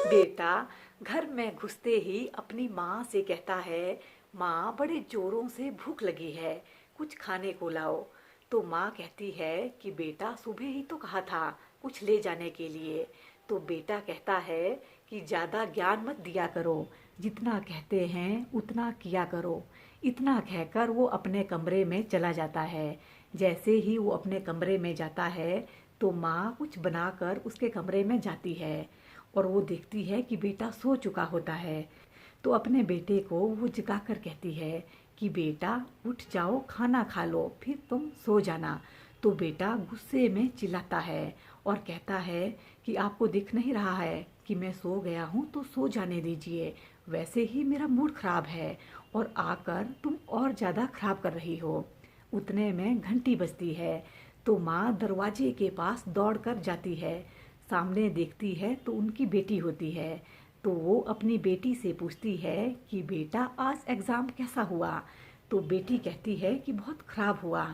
बेटा घर में घुसते ही अपनी माँ से कहता है, माँ बड़े जोरों से भूख लगी है, कुछ खाने को लाओ। तो माँ कहती है कि बेटा सुबह ही तो कहा था कुछ ले जाने के लिए। तो बेटा कहता है कि ज़्यादा ज्ञान मत दिया करो, जितना कहते हैं उतना किया करो। इतना कहकर वो अपने कमरे में चला जाता है। जैसे ही वो अपने कमरे में जाता है तो माँ कुछ बनाकर उसके कमरे में जाती है और वो देखती है कि बेटा सो चुका होता है। तो अपने बेटे को वो जगाकर कहती है कि बेटा उठ जाओ, खाना खा लो, फिर तुम सो जाना। तो बेटा गुस्से में चिल्लाता है और कहता है कि आपको दिख नहीं रहा है कि मैं सो गया हूँ, तो सो जाने दीजिए। वैसे ही मेरा मूड खराब है और आकर तुम और ज़्यादा खराब कर रही हो। उतने में घंटी बजती है तो माँ दरवाजे के पास दौड़कर जाती है। सामने देखती है तो उनकी बेटी होती है। तो वो अपनी बेटी से पूछती है कि बेटा आज एग्ज़ाम कैसा हुआ। तो बेटी कहती है कि बहुत ख़राब हुआ।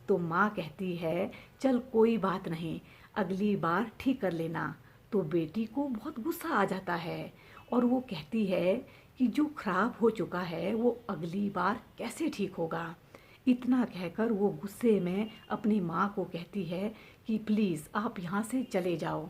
तो माँ कहती है चल कोई बात नहीं, अगली बार ठीक कर लेना। तो बेटी को बहुत गुस्सा आ जाता है और वो कहती है कि जो खराब हो चुका है वो अगली बार कैसे ठीक होगा। इतना कहकर वो गुस्से में अपनी माँ को कहती है कि प्लीज़ आप यहाँ से चले जाओ।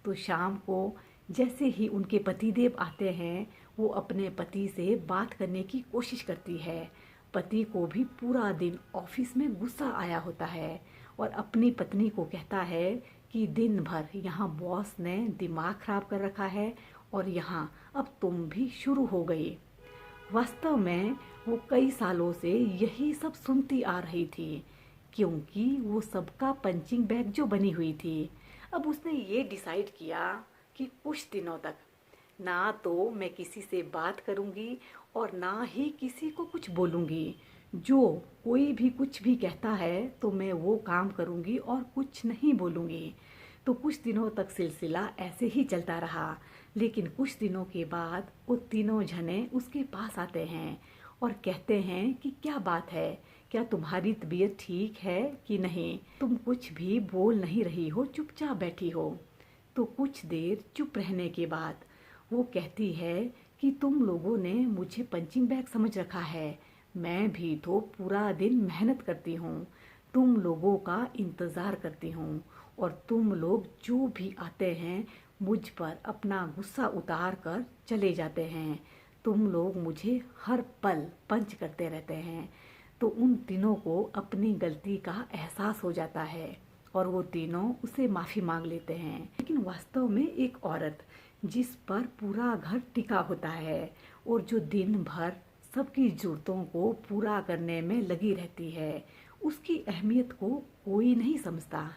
तो शाम को जैसे ही उनके पतिदेव आते हैं वो अपने पति से बात करने की कोशिश करती है। पति को भी पूरा दिन ऑफिस में गुस्सा आया होता है और अपनी पत्नी को कहता है कि दिन भर यहाँ बॉस ने दिमाग खराब कर रखा है और यहाँ अब तुम भी शुरू हो गई। वास्तव में वो कई सालों से यही सब सुनती आ रही थी, क्योंकि वो सबका पंचिंग बैग जो बनी हुई थी। अब उसने ये डिसाइड किया कि कुछ दिनों तक ना तो मैं किसी से बात करूंगी और ना ही किसी को कुछ बोलूंगी। जो कोई भी कुछ भी कहता है तो मैं वो काम करूंगी और कुछ नहीं बोलूंगी। तो कुछ दिनों तक सिलसिला ऐसे ही चलता रहा। लेकिन कुछ दिनों के बाद वो तीनों जने उसके पास आते हैं और कहते हैं कि क्या बात है, क्या तुम्हारी तबीयत ठीक है कि नहीं, तुम कुछ भी बोल नहीं रही हो, चुपचाप बैठी हो। तो कुछ देर चुप रहने के बाद वो कहती है कि तुम लोगों ने मुझे पंचिंग बैग समझ रखा है, मैं भी तो पूरा दिन मेहनत करती हूँ, तुम लोगों का इंतज़ार करती हूँ और तुम लोग जो भी आते हैं मुझ पर अपना गुस्सा उतार कर चले जाते हैं। तुम लोग मुझे हर पल पंच करते रहते हैं। तो उन तीनों को अपनी गलती का एहसास हो जाता है और वो तीनों उसे माफ़ी मांग लेते हैं। लेकिन वास्तव में एक औरत जिस पर पूरा घर टिका होता है और जो दिन भर सबकी ज़रूरतों को पूरा करने में लगी रहती है, उसकी अहमियत को कोई नहीं समझता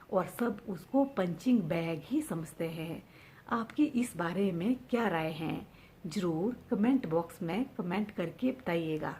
और सब उसको पंचिंग बैग ही समझते हैं। आपकी इस बारे में क्या राय है? ज़रूर कमेंट बॉक्स में कमेंट करके बताइएगा।